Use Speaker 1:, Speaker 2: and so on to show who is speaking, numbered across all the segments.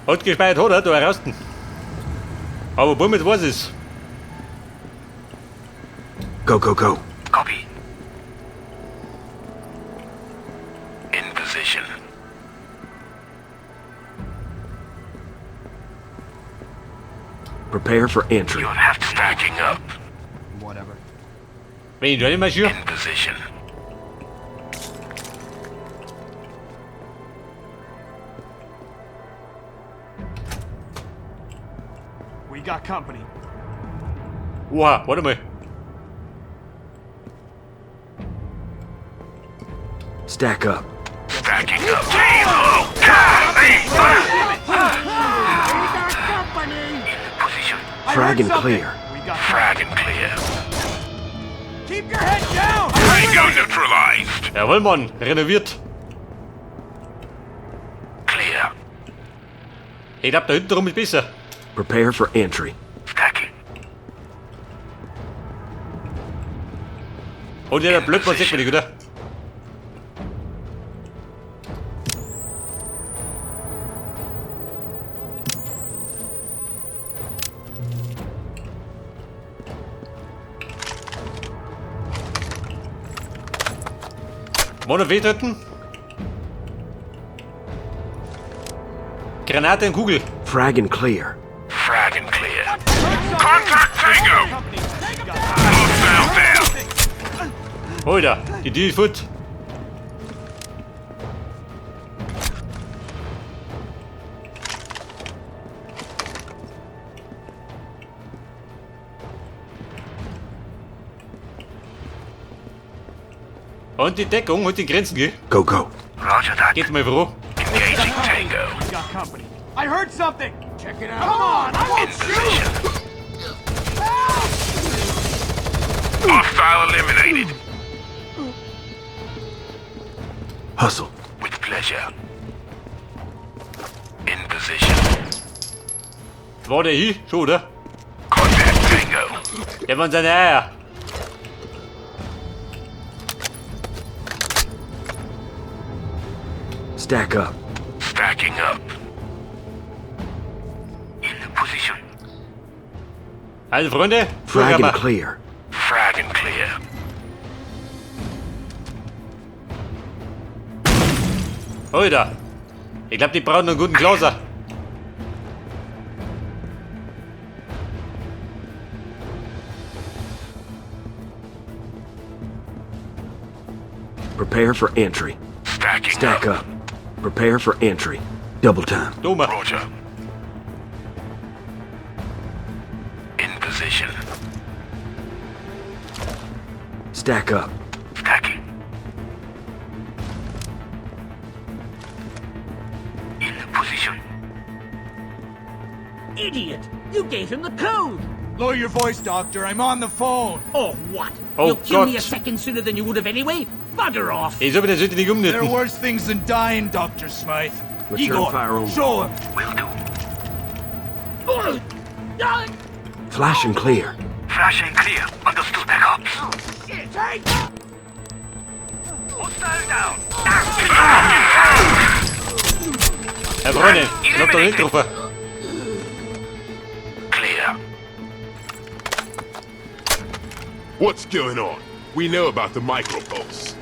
Speaker 1: Hat gespeichert, hat er, da heraus. Aber womit was ist?
Speaker 2: Go, go, go.
Speaker 3: Copy. In position.
Speaker 2: Prepare for entry.
Speaker 3: You'll have to stacking up.
Speaker 4: Whatever.
Speaker 1: Wenn ich da nicht marschiere?
Speaker 3: In position.
Speaker 4: We got company.
Speaker 1: Oha, warte mal.
Speaker 2: Stack up.
Speaker 3: Stacking up. Position.
Speaker 2: Frag and clear.
Speaker 4: We got
Speaker 3: Frag and clear.
Speaker 4: Keep your head down!
Speaker 3: Tango neutralized.
Speaker 1: Jawohl, Mann, renoviert.
Speaker 3: Clear.
Speaker 1: Ich glaub, da hinten rum ist besser.
Speaker 2: Prepare for entry.
Speaker 3: Stacking.
Speaker 1: Und der blöd was sieht man nicht, oder? Wollen wir wehtreten? Granate und Kugel.
Speaker 2: Frag and clear.
Speaker 3: Frag and clear. Contact Tango. Hostile down.
Speaker 1: Alter, die Tür ist futsch. Und die Deckung und die Grenzen, gell?
Speaker 2: Go, go.
Speaker 3: Roger that.
Speaker 1: Geht's mal froh.
Speaker 3: Engaging Tango.
Speaker 4: We got company. I heard something! Check it out! Come on! I
Speaker 3: In
Speaker 4: won't
Speaker 3: position.
Speaker 4: shoot!
Speaker 3: Hostile eliminated.
Speaker 2: Hustle.
Speaker 3: With pleasure. In position.
Speaker 1: War der hier? Schon, oder?
Speaker 3: Contact Tango.
Speaker 1: Der waren seine Eier.
Speaker 2: Stack up.
Speaker 3: Stacking up. In position.
Speaker 1: Also, Freunde,
Speaker 2: Frag and
Speaker 1: Vorgabe.
Speaker 2: clear.
Speaker 3: Frag and clear.
Speaker 1: Alter. Ich glaube, die brauchen einen guten Klauser.
Speaker 2: Prepare for entry.
Speaker 3: Stacking
Speaker 2: Stack up. Prepare for entry. Double time.
Speaker 1: Doma.
Speaker 3: Roger. In position.
Speaker 2: Stack up.
Speaker 3: Stacking. In position.
Speaker 5: Idiot! You gave him the code!
Speaker 4: Lower your voice, Doctor. I'm on the phone.
Speaker 5: Oh, what?
Speaker 1: Oh,
Speaker 5: You'll kill me
Speaker 1: God.
Speaker 5: a second sooner than you would have anyway? Bugger off!
Speaker 1: Ich soll mir den Süd nicht
Speaker 4: There are
Speaker 1: umnützen.
Speaker 4: worse things than dying, Dr. Smythe.
Speaker 2: Return
Speaker 4: Igor,
Speaker 2: fire only.
Speaker 4: show him.
Speaker 3: Will do.
Speaker 2: Flash and clear.
Speaker 3: Flash and clear. Understood. Backups.
Speaker 5: Take!
Speaker 3: Hostile down.
Speaker 1: Herr Freunde, ich glaub, da hinten rufen.
Speaker 3: Clear.
Speaker 6: What's going on? We know about the micropulse.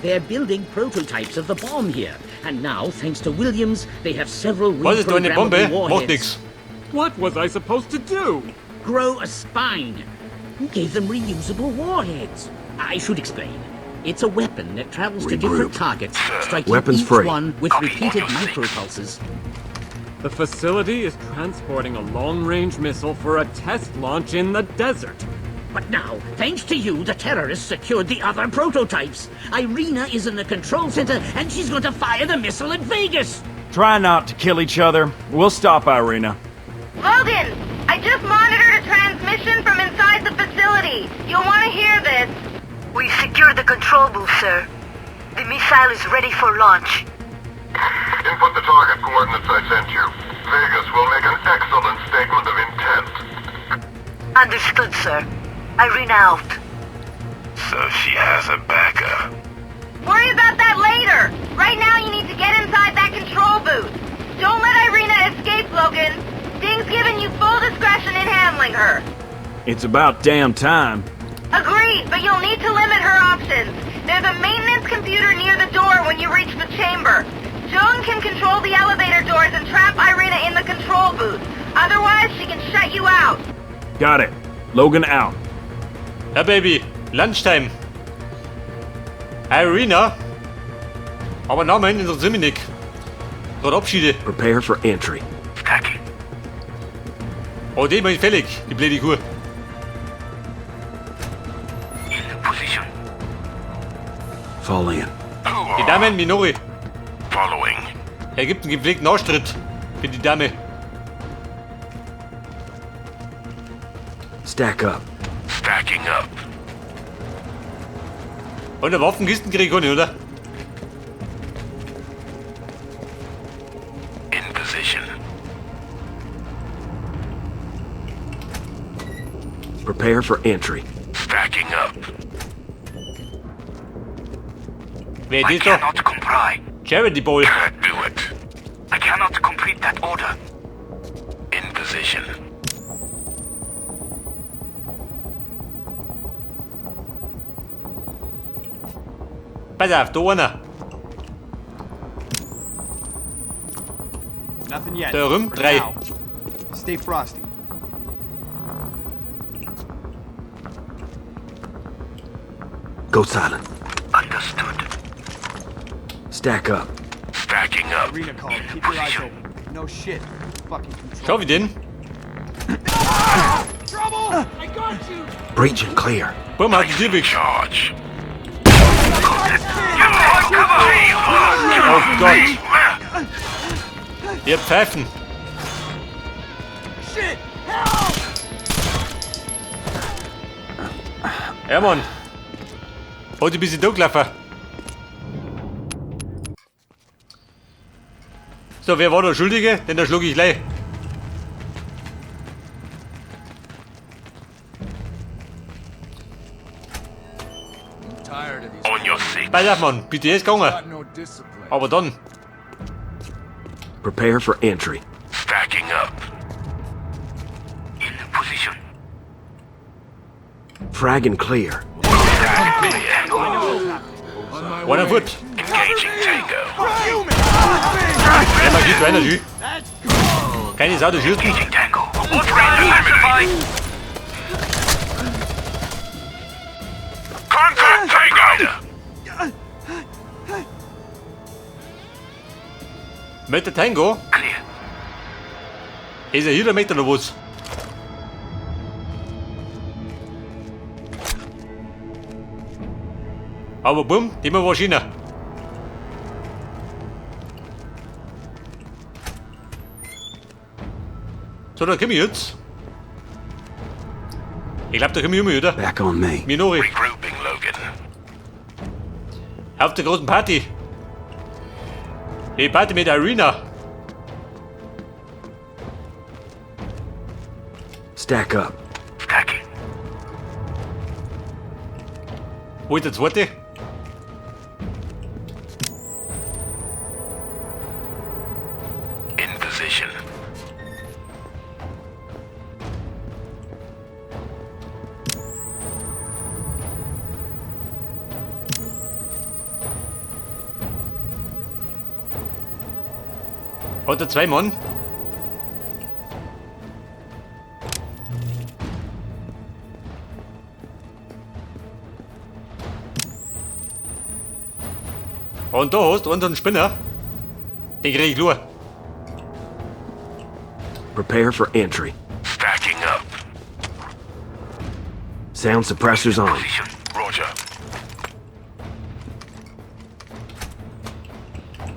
Speaker 5: They're building prototypes of the bomb here. And now, thanks to Williams, they have several
Speaker 1: Was ist da eine Bombe?
Speaker 5: reprogrammable
Speaker 1: Macht
Speaker 5: warheads.
Speaker 1: nix.
Speaker 7: What was I supposed to do?
Speaker 5: Grow a spine. Who gave them reusable warheads? I should explain. It's a weapon that travels to different
Speaker 2: Regroup.
Speaker 5: targets, striking
Speaker 2: Weapons
Speaker 5: each
Speaker 2: free.
Speaker 5: one with
Speaker 3: Copy.
Speaker 5: repeated
Speaker 3: Auto sync.
Speaker 5: micropulses.
Speaker 7: The facility is transporting a long-range missile for a test launch in the desert.
Speaker 5: But now, thanks to you, the terrorists secured the other prototypes. Irina is in the control center, and she's going to fire the missile at Vegas.
Speaker 8: Try not to kill each other. We'll stop Irina.
Speaker 9: Logan, I just monitored a transmission from inside the facility. You'll want to hear this.
Speaker 10: We secured the control booth, sir. The missile is ready for launch.
Speaker 11: Input the target coordinates I sent you. Vegas will make an excellent statement of intent.
Speaker 10: Understood, sir. Irina out.
Speaker 3: So she has a backer.
Speaker 9: Worry about that later. Right now you need to get inside that control booth. Don't let Irina find her.
Speaker 8: It's about damn time.
Speaker 9: Agreed, but you'll need to limit her options. There's a maintenance computer near the door when you reach the chamber. Jung can control the elevator doors and trap Irina in the control booth. Otherwise, she can shut you out.
Speaker 8: Got it. Logan out.
Speaker 1: Ja, Baby. Lunchtime. Irina. Aber Namen interessiert mich nicht. Gerade Abschiede.
Speaker 2: Prepare for entry.
Speaker 3: Stacking.
Speaker 1: Oh, die bin ich fällig. Die blöde Kuh.
Speaker 3: In position.
Speaker 2: Fall in.
Speaker 1: Die Damen, Minori.
Speaker 3: Following.
Speaker 1: Er gibt einen gepflegten Ausstritt für die Dame.
Speaker 2: Stack up.
Speaker 3: Stacking up.
Speaker 1: Und eine Waffenkisten krieg ich auch nicht, oder?
Speaker 3: In position.
Speaker 2: Prepare for entry.
Speaker 3: Stacking up.
Speaker 1: Wer
Speaker 3: I
Speaker 1: ist das?
Speaker 3: cannot comply.
Speaker 1: Charity Ball.
Speaker 3: Can't do it. I cannot complete that order. In position.
Speaker 1: Pass auf, da einer.
Speaker 4: Nothing yet.
Speaker 1: Da rum,
Speaker 4: For
Speaker 1: 3.
Speaker 4: now. Stay frosty.
Speaker 2: Go silent.
Speaker 3: Understood.
Speaker 2: Stack up.
Speaker 3: Stacking up.
Speaker 4: Arena call.
Speaker 3: In
Speaker 4: Keep your eyes
Speaker 3: position.
Speaker 4: open. No shit. Fucking control.
Speaker 1: Schau wie den.
Speaker 4: Trouble! I got you!
Speaker 2: Breach and clear.
Speaker 1: Bumm, hat die Tür weg.
Speaker 3: Charge.
Speaker 1: Oh Gott. Ihr Pfeifen.
Speaker 4: Shit! Help!
Speaker 1: Ja, Mann. Heute ein bisschen durchlaufen. So, wer war der Schuldige? Denn da schlug ich gleich.
Speaker 3: On your six.
Speaker 1: Pass auf, Mann. Bitte ist gegangen. Aber dann.
Speaker 2: Prepare for entry.
Speaker 3: Stacking up. In position.
Speaker 2: Frag and clear.
Speaker 1: One on foot.
Speaker 3: Engaging Tango.
Speaker 1: Einmal schießt, einer schießt. Keine Sau, du schießt.
Speaker 3: Engaging Tango. Eliminate. Contact Tango.
Speaker 1: Mit der Tango?
Speaker 3: Clear.
Speaker 1: Ist er hier oder mit oder was? Aber bumm, die war China. So, da komm ich jetzt. Ich glaub, da komm ich um, oder?
Speaker 2: Back on me.
Speaker 1: Minori,
Speaker 3: Regrouping Logan.
Speaker 1: auf der großen Party. Die Party mit Irina.
Speaker 2: Stack up.
Speaker 3: Stacking.
Speaker 1: Wo ist der zweite?
Speaker 3: In position.
Speaker 1: Hat er 2 Mann? Und da hast du einen Spinner. Den krieg ich nur.
Speaker 2: Prepare for entry.
Speaker 3: Stacking up.
Speaker 2: Sound suppressors on.
Speaker 3: Position. Roger.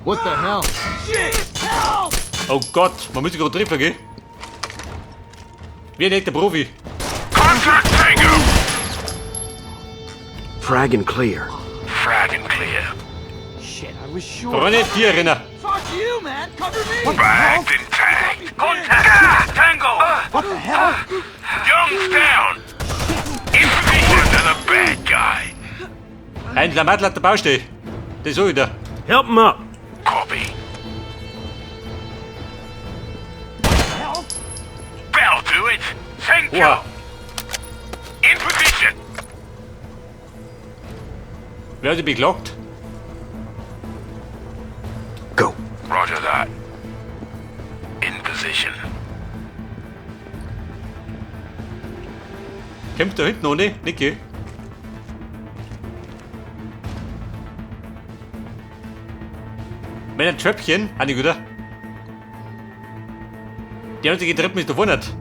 Speaker 4: What the hell? Shit! Help!
Speaker 1: Oh Gott, man müsste gerade treffen, gell? Wie ein echter Profi.
Speaker 3: Contact Tango.
Speaker 2: Frag and clear.
Speaker 3: Frag and clear.
Speaker 4: Shit, I was sure.
Speaker 1: Vorne 4 Renner.
Speaker 4: Fuck you, man! Cover me!
Speaker 3: Bagged and tagged. Contact Tango.
Speaker 4: What the hell?
Speaker 3: Young's down. Information to the bad guy.
Speaker 1: Ein Lamatl hat der Baustelle. Das sag ich dir.
Speaker 8: Help him up.
Speaker 3: Copy.
Speaker 4: Help!
Speaker 3: That'll do it! Thank you!
Speaker 1: Oha.
Speaker 3: In position!
Speaker 1: Werde beglockt.
Speaker 2: Go.
Speaker 3: Roger that. In position.
Speaker 1: Kämpft da hinten ohne? Nicke. Mit einem Tröpfchen. Ah, nicht guter. Die haben sich getreten, ist da vorne nicht.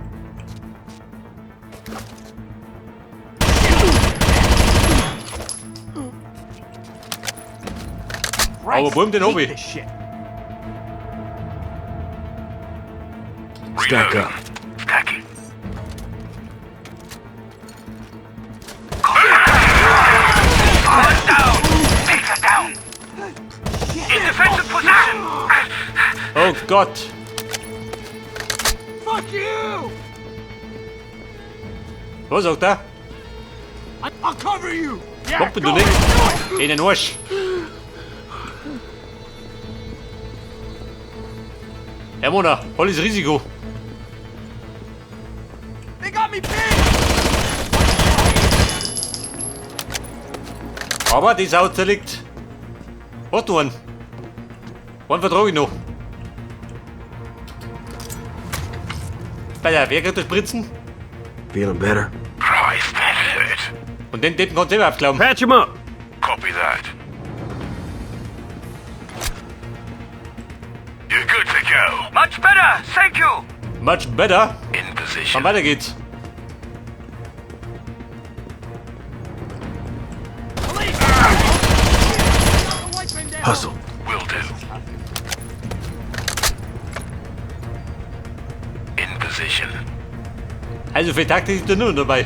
Speaker 1: Aber Boom den Hobby.
Speaker 2: Stack up.
Speaker 3: Stacking. Down! Take her down! In defensive position!
Speaker 1: Oh Gott.
Speaker 4: Fuck you!
Speaker 1: Was sagt er?
Speaker 4: I'll cover you! Yeah,
Speaker 1: Pumpen
Speaker 4: go
Speaker 1: du nicht.
Speaker 4: do it!
Speaker 1: In den Arsch. Herr Mona, volles Risiko.
Speaker 4: They got me pinned!
Speaker 1: Aber die Sau zerlegt. Was tun? Wann vertrage ich noch? Bei der wer kriegt das Spritzen?
Speaker 2: Feeling better?
Speaker 3: Christ, that hurt.
Speaker 1: Und den Deppen kannst du selber abglauben.
Speaker 8: Patch him up.
Speaker 3: Copy that. You're good to go. Much better, thank you.
Speaker 1: Much better.
Speaker 3: In position.
Speaker 1: Dann weiter geht's.
Speaker 2: Hustle.
Speaker 3: Will do. In position.
Speaker 1: Also für Taktik ist da nur dabei.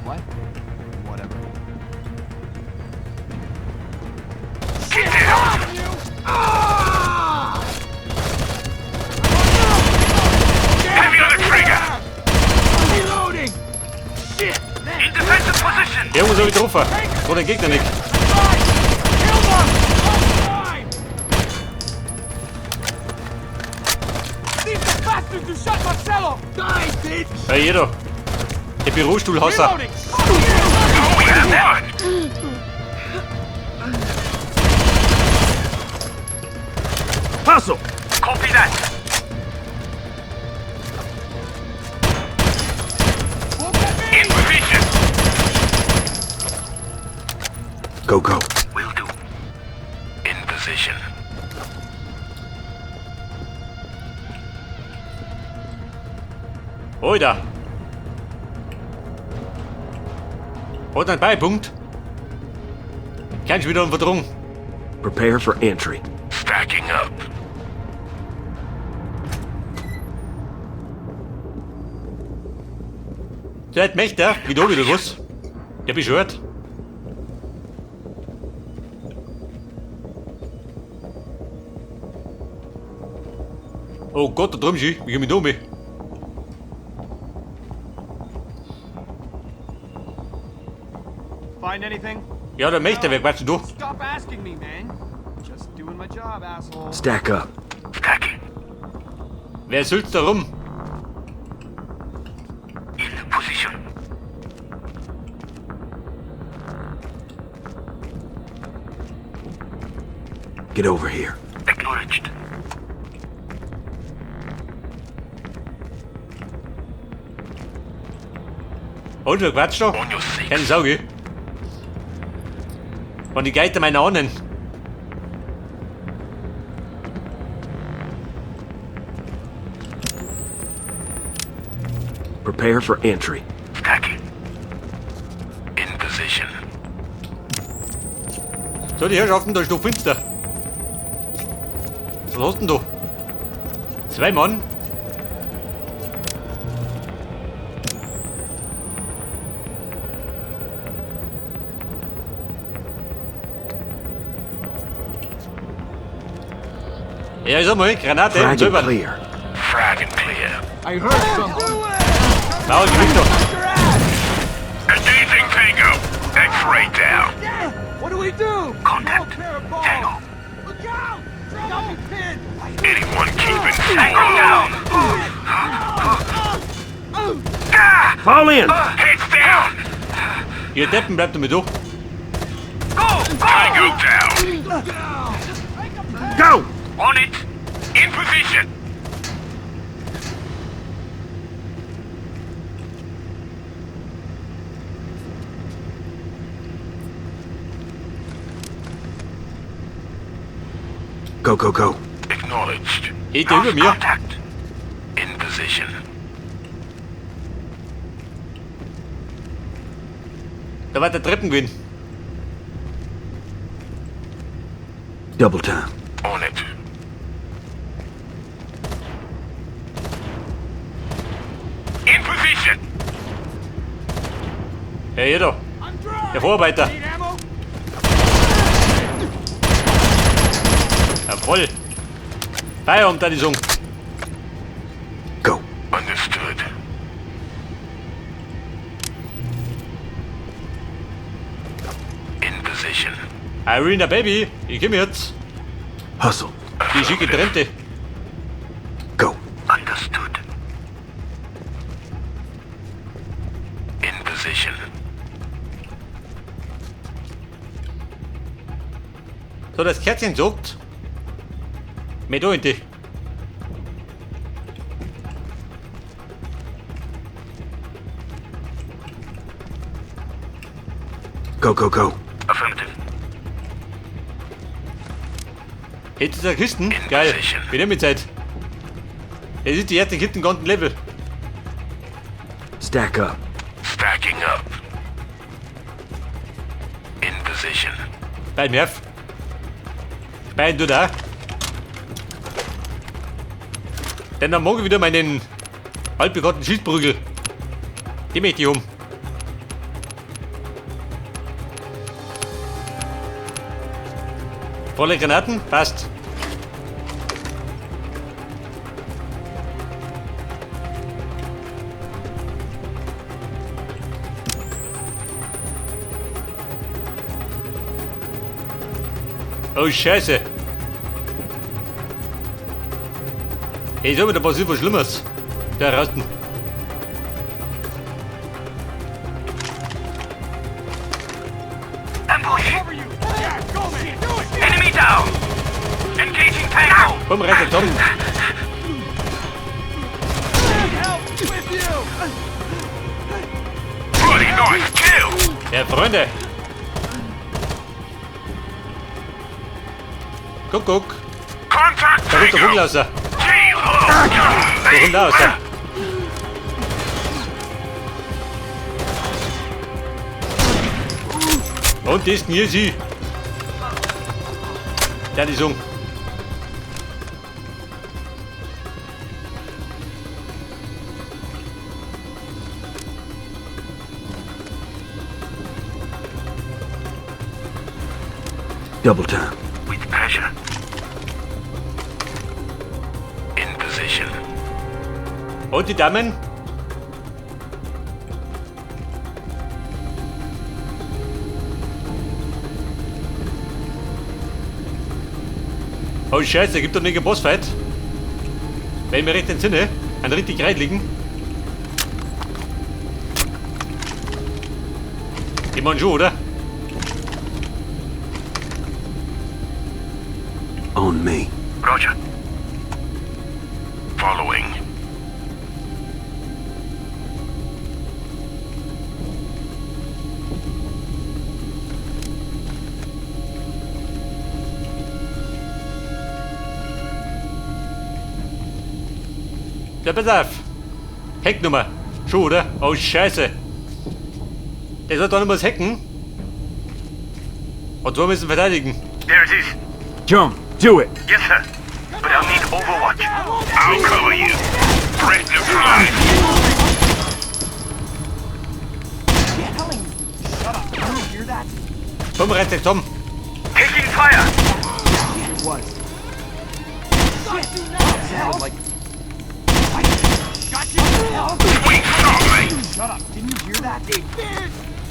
Speaker 4: What? Whatever.
Speaker 3: Get down. Heavy on the trigger.
Speaker 4: Reloading! Shit!
Speaker 3: In defensive position.
Speaker 1: Irgendwo soll ich drauf. So den Gegner nicht.
Speaker 4: Kill them! Fine! These bastards who shot Marcelo! Die, bitch!
Speaker 1: Hey, jeder. Der Bürostuhlhasser.
Speaker 4: Reloading! Fuck you!
Speaker 3: Oh, we have that.
Speaker 8: Hustle.
Speaker 3: Copy that.
Speaker 4: Won't get me!
Speaker 3: In position.
Speaker 2: Go, go.
Speaker 3: Will do. In position.
Speaker 1: Oder. Und ein Beipunkt. Kannst wieder verdrungen.
Speaker 2: Prepare for entry.
Speaker 3: Stacking up.
Speaker 1: Seid Mächter, wie du wieder was? Ich hab gehört. Oh Gott, da drüben schon. Wie gehen wir da mit?
Speaker 4: Find anything?
Speaker 1: Ja, der Mächter, wer quatschst du?
Speaker 4: Stop asking me, man. Just doing my job, asshole.
Speaker 2: Stack up.
Speaker 3: Stacking.
Speaker 1: Wer sülzt da rum?
Speaker 3: In position.
Speaker 2: Get over here.
Speaker 3: Acknowledged.
Speaker 1: Und wer quatscht da?
Speaker 3: On your six.
Speaker 1: Keine Sauge. Und die Geiter meine Ahnen.
Speaker 2: Prepare for entry.
Speaker 3: Stacking. In position.
Speaker 1: So, die Herrschaften, da ist doch finster. Was hast denn du? 2 Mann. Ja, ich sag mal, Granate und
Speaker 2: Frag and
Speaker 1: selber.
Speaker 2: clear.
Speaker 3: Frag and clear.
Speaker 4: I heard something.
Speaker 1: Bauer gewinnt doch.
Speaker 3: Engaging Tango. X-ray down.
Speaker 4: What do we do?
Speaker 3: Contact. Tango.
Speaker 4: Look out! Got me pinned!
Speaker 3: Anyone keeping Tango down.
Speaker 8: Fall in!
Speaker 3: Heads down!
Speaker 1: Ihr Deppen, bleibt damit durch.
Speaker 3: Go! I go down!
Speaker 8: Go!
Speaker 3: On it! In position!
Speaker 2: Go, go, go.
Speaker 3: Acknowledged.
Speaker 1: Geht der über mir?
Speaker 3: Contact. In position.
Speaker 1: Da war der Treppengewinn.
Speaker 2: Double time.
Speaker 3: On it. In position.
Speaker 1: Hey, hier da. Der Vorarbeiter. Jawohl. Feierabend, die Song.
Speaker 2: Go.
Speaker 3: Understood. In position.
Speaker 1: Irina, Baby. Ich komm jetzt.
Speaker 2: Hustle.
Speaker 1: Die schicke Trente.
Speaker 2: Go.
Speaker 3: Understood. In position.
Speaker 1: So, das Kerzchen sagt. Mit da hinten.
Speaker 2: Go, go, go.
Speaker 3: Affirmative.
Speaker 1: Jetzt ist der Kisten.
Speaker 3: In
Speaker 1: Geil.
Speaker 3: position.
Speaker 1: Wir nehmen Zeit. Es ist die erste Kiste im ganzen Level.
Speaker 2: Stack up.
Speaker 3: Stacking up. In position.
Speaker 1: Bei Nerv. Bei du da. Denn dann morgen wieder meinen altbekannten Schießprügel. Die möchte ich um. Volle Granaten? Passt. Oh Scheiße. Hey, so wieder passiert was Schlimmes. Da draußen.
Speaker 3: Ambush. Enemy down. Engaging tango.
Speaker 1: Komm, rette Tom.
Speaker 3: Really nice kill.
Speaker 1: Ja, Freunde. Guck, guck.
Speaker 3: Contact
Speaker 1: Da kommt der Vogel raus. Da kommt er raus. Und das ist hier sie. Ja, die Song.
Speaker 2: Double time.
Speaker 3: With pressure. In position.
Speaker 1: Und die Damen? Oh Scheiße, gibt doch nicht einen Bossfight. Wenn ich mir recht entsinne, einen richtig reitlichen. Ich meine schon, oder?
Speaker 2: On me.
Speaker 3: Roger. Following.
Speaker 1: Ja, pass auf. Hecknummer. Schon, oder? Oh Scheiße. Der soll doch nicht mal das Hecken. Und so müssen wir verteidigen.
Speaker 3: There it is.
Speaker 8: Jump. Do it.
Speaker 3: Yes, sir. But I'll need overwatch. I'll cover you. Rest of time.
Speaker 1: Komm, rette Tom.
Speaker 3: Taking fire. Sweet starlight.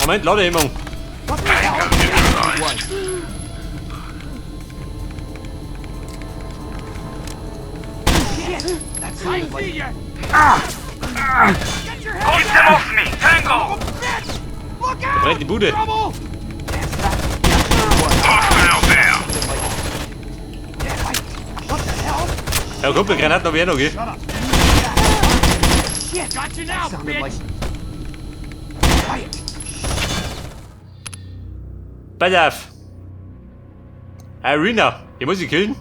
Speaker 1: Moment, Ladehemmung.
Speaker 3: Tango neutralized. Keep them off me! Tango!
Speaker 4: Look out!
Speaker 1: Brennt die Bude.
Speaker 4: Trouble!
Speaker 6: Hostile there!
Speaker 4: What the hell?
Speaker 1: Ja, Kumpel, Granaten habe ich noch, gell?
Speaker 4: Shut up. Shit, got you now, bitch! Quiet.
Speaker 1: Pass auf. Arena, ich muss sie killen.